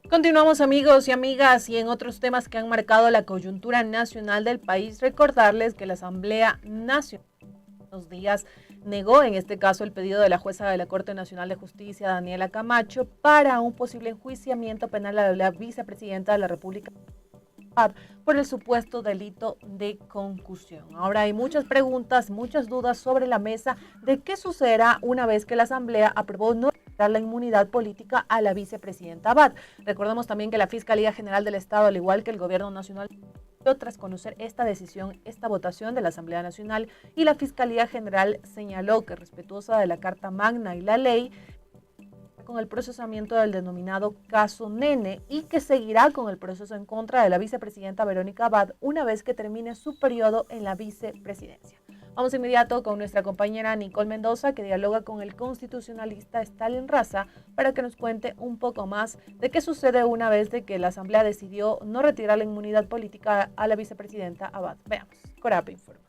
Continuamos amigos y amigas y en otros temas que han marcado la coyuntura nacional del país, recordarles que la Asamblea Nacional unos días negó en este caso el pedido de la jueza de la Corte Nacional de Justicia, Daniela Camacho, para un posible enjuiciamiento penal a la vicepresidenta de la República por el supuesto delito de concusión. Ahora hay muchas preguntas, muchas dudas sobre la mesa de qué sucederá una vez que la Asamblea aprobó no dar la inmunidad política a la vicepresidenta Abad. Recordemos también que la Fiscalía General del Estado, al igual que el Gobierno Nacional, tras conocer esta decisión, esta votación de la Asamblea Nacional, y la Fiscalía General señaló que respetuosa de la Carta Magna y la ley, con el procesamiento del denominado caso Nene y que seguirá con el proceso en contra de la vicepresidenta Verónica Abad una vez que termine su periodo en la vicepresidencia. Vamos inmediato con nuestra compañera Nicole Mendoza, que dialoga con el constitucionalista Stalin Raza para que nos cuente un poco más de qué sucede una vez de que la Asamblea decidió no retirar la inmunidad política a la vicepresidenta Abad. Veamos. Corape informa.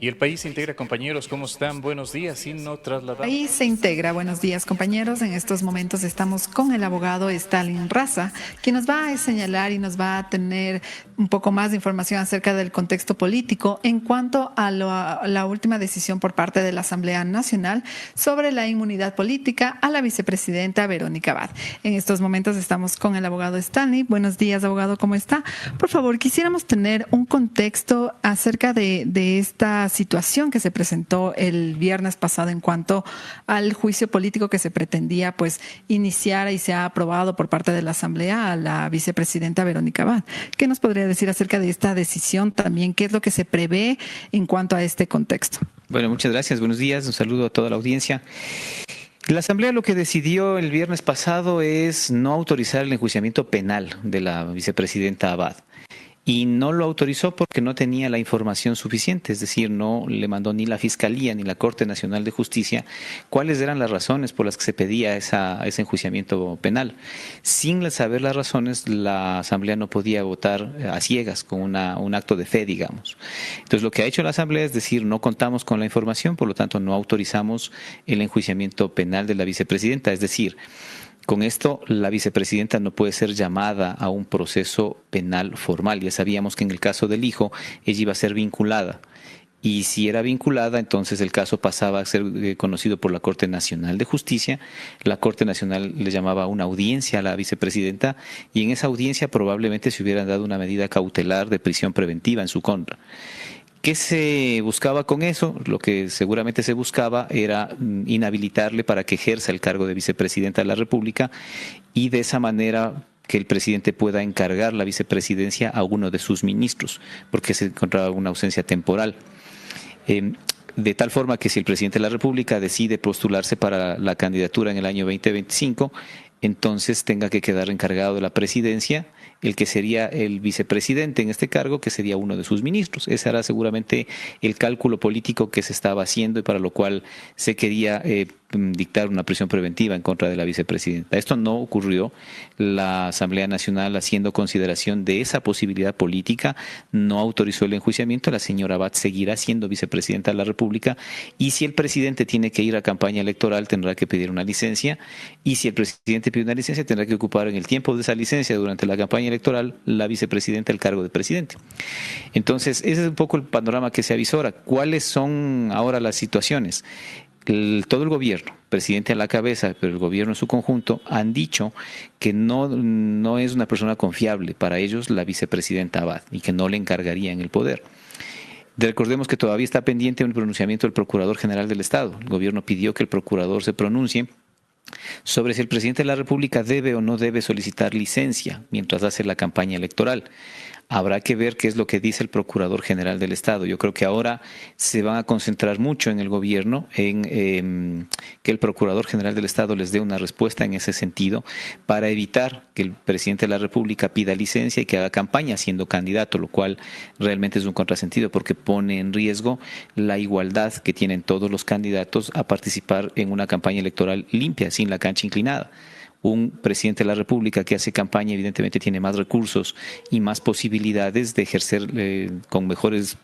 Y el país se integra, compañeros, ¿cómo están? Buenos días, sin no trasladar. Ahí se integra. Buenos días, compañeros. En estos momentos estamos con el abogado Stalin Raza, quien nos va a señalar y nos va a tener un poco más de información acerca del contexto político en cuanto a la última decisión por parte de la Asamblea Nacional sobre la inmunidad política a la vicepresidenta Verónica Abad. En estos momentos estamos con el abogado Stalin. Buenos días, abogado, ¿cómo está? Por favor, quisiéramos tener un contexto acerca de esta situación que se presentó el viernes pasado en cuanto al juicio político que se pretendía iniciar y se ha aprobado por parte de la Asamblea a la vicepresidenta Verónica Abad. ¿Qué nos podría decir acerca de esta decisión también? ¿Qué es lo que se prevé en cuanto a este contexto? Bueno, muchas gracias. Buenos días. Un saludo a toda la audiencia. La Asamblea lo que decidió el viernes pasado es no autorizar el enjuiciamiento penal de la vicepresidenta Abad. Y no lo autorizó porque no tenía la información suficiente, es decir, no le mandó ni la Fiscalía ni la Corte Nacional de Justicia cuáles eran las razones por las que se pedía ese enjuiciamiento penal. Sin saber las razones, la Asamblea no podía votar a ciegas con un acto de fe, digamos. Entonces, lo que ha hecho la Asamblea es decir, no contamos con la información, por lo tanto, no autorizamos el enjuiciamiento penal de la vicepresidenta, es decir, con esto, la vicepresidenta no puede ser llamada a un proceso penal formal. Ya sabíamos que en el caso del hijo, ella iba a ser vinculada. Y si era vinculada, entonces el caso pasaba a ser conocido por la Corte Nacional de Justicia. La Corte Nacional le llamaba a una audiencia a la vicepresidenta y en esa audiencia probablemente se hubiera dado una medida cautelar de prisión preventiva en su contra. ¿Qué se buscaba con eso? Lo que seguramente se buscaba era inhabilitarle para que ejerza el cargo de vicepresidenta de la República y de esa manera que el presidente pueda encargar la vicepresidencia a uno de sus ministros, porque se encontraba una ausencia temporal. De tal forma que si el presidente de la República decide postularse para la candidatura en el año 2025, entonces tenga que quedar encargado de la presidencia el que sería el vicepresidente en este cargo, que sería uno de sus ministros. Ese era seguramente el cálculo político que se estaba haciendo y para lo cual se quería dictar una prisión preventiva en contra de la vicepresidenta. Esto no ocurrió. La Asamblea Nacional, haciendo consideración de esa posibilidad política, no autorizó el enjuiciamiento. La señora Abad seguirá siendo vicepresidenta de la República y si el presidente tiene que ir a campaña electoral tendrá que pedir una licencia y si el presidente pide una licencia tendrá que ocupar en el tiempo de esa licencia durante la campaña electoral la vicepresidenta el cargo de presidente. Entonces, ese es un poco el panorama que se avisora. ¿Cuáles son ahora las situaciones? Todo el gobierno, presidente a la cabeza, pero el gobierno en su conjunto, han dicho que no es una persona confiable para ellos la vicepresidenta Abad y que no le encargarían el poder. Recordemos que todavía está pendiente un pronunciamiento del Procurador General del Estado. El gobierno pidió que el procurador se pronuncie sobre si el presidente de la República debe o no debe solicitar licencia mientras hace la campaña electoral. Habrá que ver qué es lo que dice el Procurador General del Estado. Yo creo que ahora se van a concentrar mucho en el gobierno en que el Procurador General del Estado les dé una respuesta en ese sentido para evitar que el presidente de la República pida licencia y que haga campaña siendo candidato, lo cual realmente es un contrasentido porque pone en riesgo la igualdad que tienen todos los candidatos a participar en una campaña electoral limpia, sin la cancha inclinada. un presidente de la República que hace campaña evidentemente tiene más recursos y más posibilidades de ejercer con mejores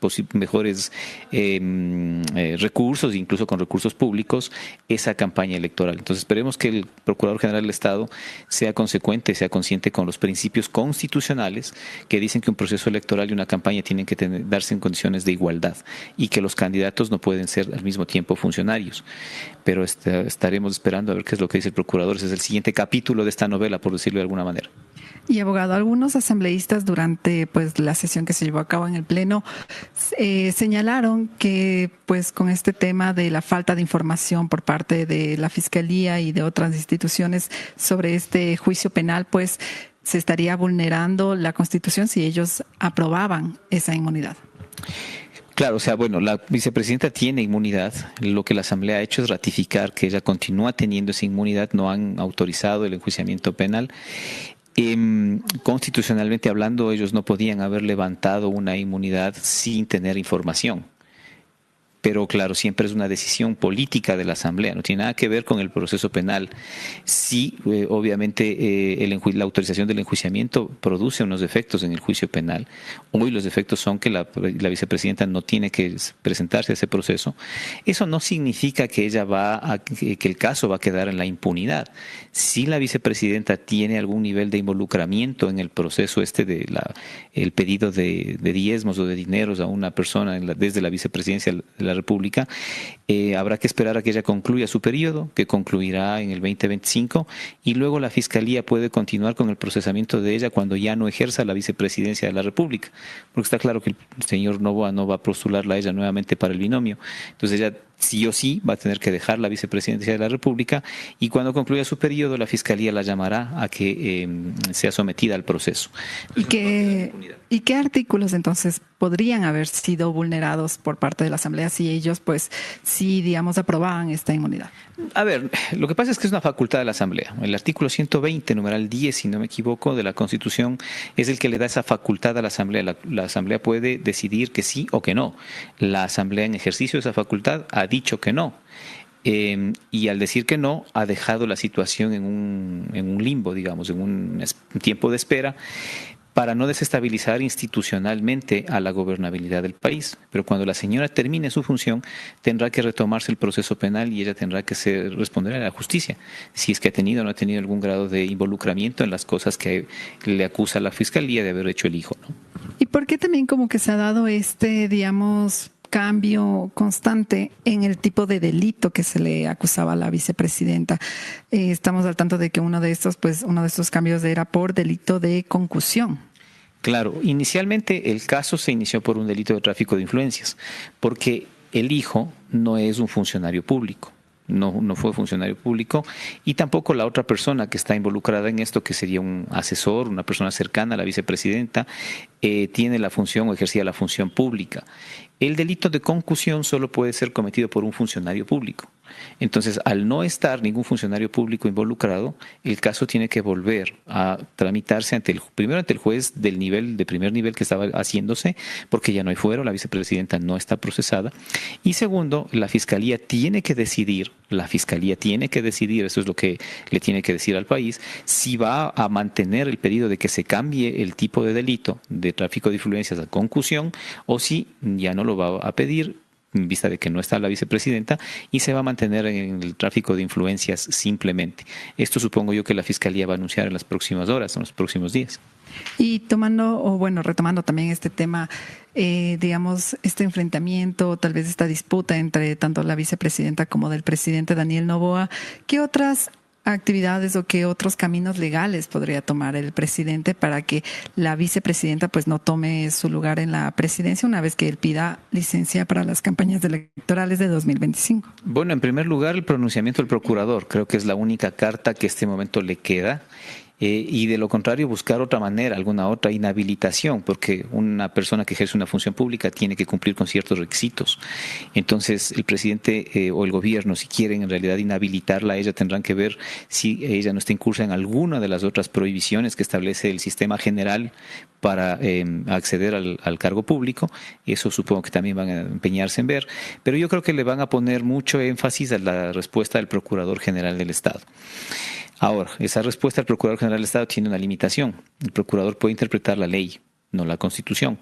recursos, incluso con recursos públicos, esa campaña electoral. Entonces esperemos que el Procurador General del Estado sea consecuente, sea consciente con los principios constitucionales que dicen que un proceso electoral y una campaña tienen que darse en condiciones de igualdad y que los candidatos no pueden ser al mismo tiempo funcionarios. Pero estaremos esperando a ver qué es lo que dice el Procurador. Ese es el siguiente capítulo de esta novela, por decirlo de alguna manera. Y abogado, algunos asambleístas durante la sesión que se llevó a cabo en el Pleno señalaron que con este tema de la falta de información por parte de la Fiscalía y de otras instituciones sobre este juicio penal, se estaría vulnerando la Constitución si ellos aprobaban esa inmunidad. Claro, la vicepresidenta tiene inmunidad. Lo que la Asamblea ha hecho es ratificar que ella continúa teniendo esa inmunidad. No han autorizado el enjuiciamiento penal. Constitucionalmente hablando, ellos no podían haber levantado una inmunidad sin tener información. Pero claro, siempre es una decisión política de la Asamblea, no tiene nada que ver con el proceso penal. Sí, obviamente la autorización del enjuiciamiento produce unos efectos en el juicio penal. Hoy los efectos son que la vicepresidenta no tiene que presentarse a ese proceso. Eso no significa que que el caso va a quedar en la impunidad. Si la vicepresidenta tiene algún nivel de involucramiento en el proceso el pedido de diezmos o de dineros a una persona desde la vicepresidencia de la República, habrá que esperar a que ella concluya su periodo, que concluirá en el 2025, y luego la Fiscalía puede continuar con el procesamiento de ella cuando ya no ejerza la vicepresidencia de la República, porque está claro que el señor Noboa no va a postularla a ella nuevamente para el binomio. Entonces ella sí o sí va a tener que dejar la vicepresidencia de la República, y cuando concluya su periodo la Fiscalía la llamará a que sea sometida al proceso. ¿Y qué artículos entonces podrían haber sido vulnerados por parte de la Asamblea si ellos, digamos, aprobaban esta inmunidad? A ver, lo que pasa es que es una facultad de la Asamblea. El artículo 120, numeral 10, si no me equivoco, de la Constitución es el que le da esa facultad a la Asamblea. La Asamblea puede decidir que sí o que no. La Asamblea, en ejercicio de esa facultad, ha dicho que no. Y al decir que no, ha dejado la situación en un limbo, digamos, en un tiempo de espera, para no desestabilizar institucionalmente a la gobernabilidad del país. Pero cuando la señora termine su función, tendrá que retomarse el proceso penal y ella tendrá que responder a la justicia, si es que ha tenido o no ha tenido algún grado de involucramiento en las cosas que le acusa la Fiscalía de haber hecho el hijo, ¿no? ¿Y por qué también como que se ha dado digamos, cambio constante en el tipo de delito que se le acusaba a la vicepresidenta? Estamos al tanto de que uno de estos cambios era por delito de concusión. Claro, inicialmente el caso se inició por un delito de tráfico de influencias, porque el hijo no es un funcionario público. No fue funcionario público, y tampoco la otra persona que está involucrada en esto, que sería un asesor, una persona cercana a la vicepresidenta, tiene la función o ejercía la función pública. El delito de concusión solo puede ser cometido por un funcionario público. Entonces, al no estar ningún funcionario público involucrado, el caso tiene que volver a tramitarse primero ante el juez de primer nivel que estaba haciéndose, porque ya no hay fuero, la vicepresidenta no está procesada. Y segundo, la Fiscalía tiene que decidir, eso es lo que le tiene que decir al país, si va a mantener el pedido de que se cambie el tipo de delito de tráfico de influencias a concusión, o si ya no lo va a pedir, en vista de que no está la vicepresidenta, y se va a mantener en el tráfico de influencias simplemente. Esto supongo yo que la Fiscalía va a anunciar en las próximas horas, en los próximos días. Y retomando también este tema, digamos, este enfrentamiento, tal vez esta disputa entre tanto la vicepresidenta como del presidente Daniel Noboa, ¿qué otras actividades o qué otros caminos legales podría tomar el presidente para que la vicepresidenta no tome su lugar en la presidencia una vez que él pida licencia para las campañas electorales de 2025? Bueno, en primer lugar, el pronunciamiento del procurador. Creo que es la única carta que este momento le queda. Y de lo contrario, buscar otra manera, alguna otra inhabilitación, porque una persona que ejerce una función pública tiene que cumplir con ciertos requisitos. Entonces, el presidente o el gobierno, si quieren en realidad inhabilitarla a ella, tendrán que ver si ella no está incursa en alguna de las otras prohibiciones que establece el sistema general para acceder al cargo público. Eso supongo que también van a empeñarse en ver, pero yo creo que le van a poner mucho énfasis a la respuesta del Procurador General del Estado. Ahora, esa respuesta del Procurador General del Estado tiene una limitación. El Procurador puede interpretar la ley, no la Constitución.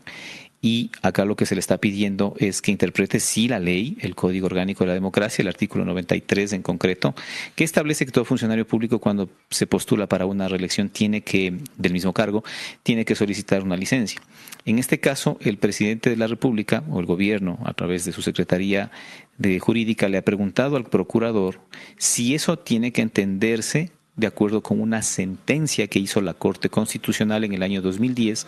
Y acá lo que se le está pidiendo es que interprete sí la ley, el Código Orgánico de la Democracia, el artículo 93 en concreto, que establece que todo funcionario público cuando se postula para una reelección del mismo cargo, tiene que solicitar una licencia. En este caso, el presidente de la República o el gobierno, a través de su Secretaría de Jurídica, le ha preguntado al procurador si eso tiene que entenderse de acuerdo con una sentencia que hizo la Corte Constitucional en el año 2010,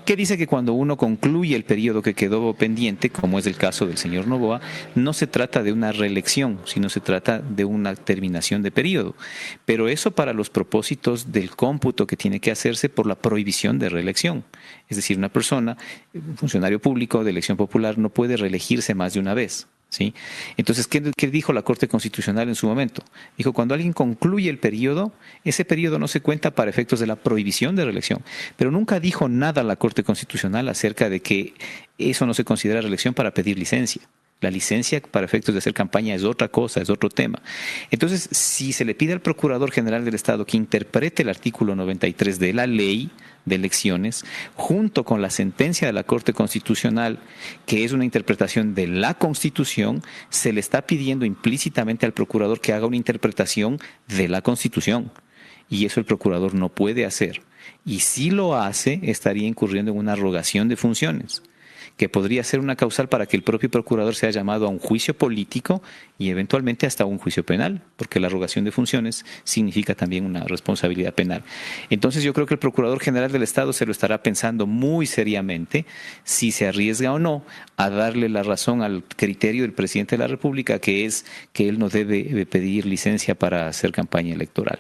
que dice que cuando uno concluye el periodo que quedó pendiente, como es el caso del señor Noboa, no se trata de una reelección, sino se trata de una terminación de periodo. Pero eso para los propósitos del cómputo que tiene que hacerse por la prohibición de reelección. Es decir, una persona, un funcionario público de elección popular, no puede reelegirse más de una vez. ¿Sí? Entonces, ¿qué dijo la Corte Constitucional en su momento? Dijo, cuando alguien concluye el periodo, ese periodo no se cuenta para efectos de la prohibición de reelección, pero nunca dijo nada la Corte Constitucional acerca de que eso no se considera reelección para pedir licencia. La licencia para efectos de hacer campaña es otra cosa, es otro tema. Entonces, si se le pide al Procurador General del Estado que interprete el artículo 93 de la ley de elecciones, junto con la sentencia de la Corte Constitucional, que es una interpretación de la Constitución, se le está pidiendo implícitamente al Procurador que haga una interpretación de la Constitución. Y eso el Procurador no puede hacer. Y si lo hace, estaría incurriendo en una arrogación de funciones, que podría ser una causal para que el propio procurador sea llamado a un juicio político y eventualmente hasta un juicio penal, porque la arrogación de funciones significa también una responsabilidad penal. Entonces yo creo que el Procurador General del Estado se lo estará pensando muy seriamente si se arriesga o no a darle la razón al criterio del presidente de la República, que es que él no debe pedir licencia para hacer campaña electoral.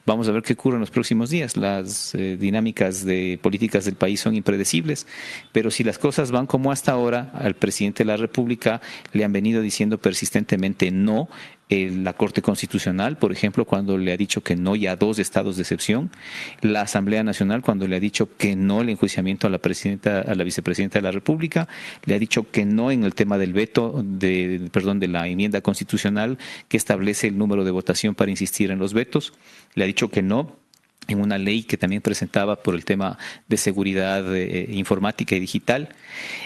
Vamos a ver qué ocurre en los próximos días. Las dinámicas de políticas del país son impredecibles, pero si las cosas van como hasta ahora, al presidente de la República le han venido diciendo persistentemente no. La Corte Constitucional, por ejemplo, cuando le ha dicho que no ya a 2 estados de excepción, la Asamblea Nacional cuando le ha dicho que no el enjuiciamiento a la vicepresidenta de la República, le ha dicho que no en el tema del veto, de la enmienda constitucional que establece el número de votación para insistir en los vetos, le ha dicho que no en una ley que también presentaba por el tema de seguridad informática y digital.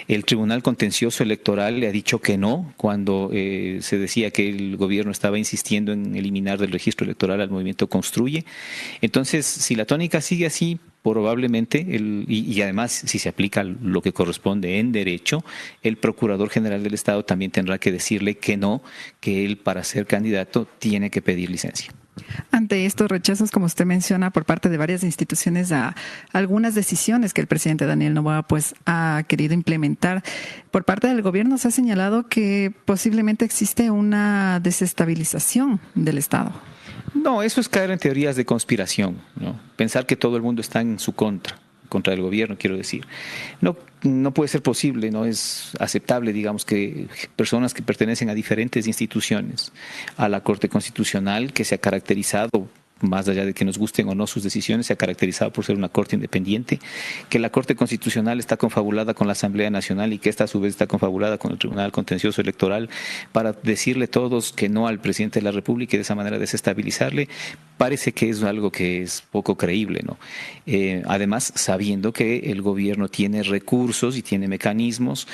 El Tribunal Contencioso Electoral le ha dicho que no cuando se decía que el gobierno estaba insistiendo en eliminar del registro electoral al movimiento Construye. Entonces, si la tónica sigue así, probablemente, y además si se aplica lo que corresponde en derecho, el Procurador General del Estado también tendrá que decirle que no, que él para ser candidato tiene que pedir licencia. Ante estos rechazos, como usted menciona, por parte de varias instituciones a algunas decisiones que el presidente Daniel Noboa pues ha querido implementar, por parte del gobierno se ha señalado que posiblemente existe una desestabilización del Estado. No, eso es caer en teorías de conspiración, ¿no? Pensar que todo el mundo está en su contra del gobierno, quiero decir. No puede ser posible, no es aceptable, digamos, que personas que pertenecen a diferentes instituciones, a la Corte Constitucional, que se ha caracterizado, más allá de que nos gusten o no sus decisiones, se ha caracterizado por ser una Corte independiente, que la Corte Constitucional está confabulada con la Asamblea Nacional y que esta a su vez está confabulada con el Tribunal Contencioso Electoral para decirle todos que no al presidente de la República y de esa manera desestabilizarle, parece que es algo que es poco creíble, ¿no? Además, sabiendo que el gobierno tiene recursos y tiene mecanismos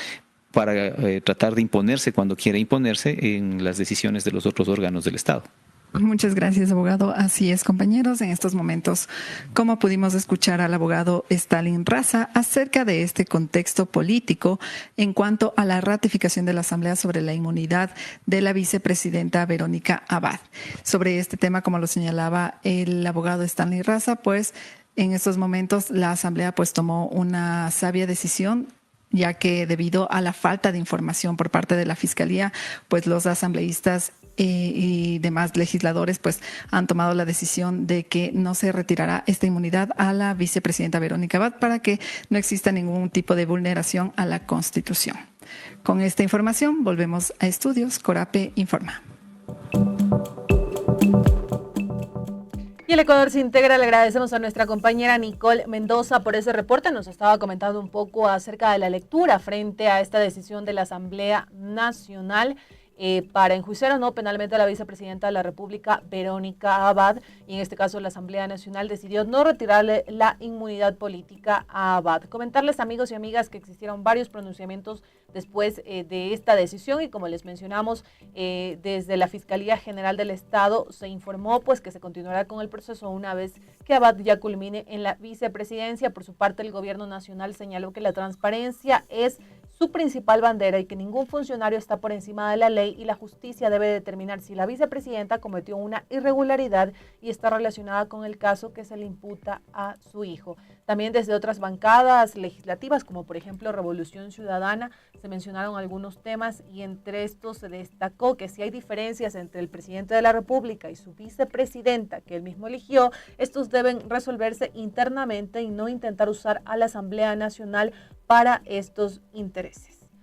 para tratar de imponerse cuando quiere imponerse en las decisiones de los otros órganos del Estado. Muchas gracias, abogado. Así es, compañeros. En estos momentos, como pudimos escuchar al abogado Stalin Raza acerca de este contexto político en cuanto a la ratificación de la Asamblea sobre la inmunidad de la vicepresidenta Verónica Abad. Sobre este tema, como lo señalaba el abogado Stalin Raza, pues en estos momentos la Asamblea pues tomó una sabia decisión, ya que debido a la falta de información por parte de la Fiscalía, pues los asambleístas y demás legisladores pues han tomado la decisión de que no se retirará esta inmunidad a la vicepresidenta Verónica Abad para que no exista ningún tipo de vulneración a la Constitución. Con esta información volvemos a estudios. Corape informa. Y el Ecuador se integra. Le agradecemos a nuestra compañera Nicole Mendoza por ese reporte. Nos estaba comentando un poco acerca de la lectura frente a esta decisión de la Asamblea Nacional para enjuiciar o no penalmente a la vicepresidenta de la República, Verónica Abad, y en este caso la Asamblea Nacional decidió no retirarle la inmunidad política a Abad. Comentarles, amigos y amigas, que existieron varios pronunciamientos después de esta decisión y como les mencionamos, desde la Fiscalía General del Estado se informó pues que se continuará con el proceso una vez que Abad ya culmine en la vicepresidencia. Por su parte, el gobierno nacional señaló que la transparencia es su principal bandera y que ningún funcionario está por encima de la ley y la justicia debe determinar si la vicepresidenta cometió una irregularidad y está relacionada con el caso que se le imputa a su hijo. También desde otras bancadas legislativas, como por ejemplo Revolución Ciudadana, se mencionaron algunos temas y entre estos se destacó que si hay diferencias entre el presidente de la República y su vicepresidenta, que él mismo eligió, estos deben resolverse internamente y no intentar usar a la Asamblea Nacional para estos intereses.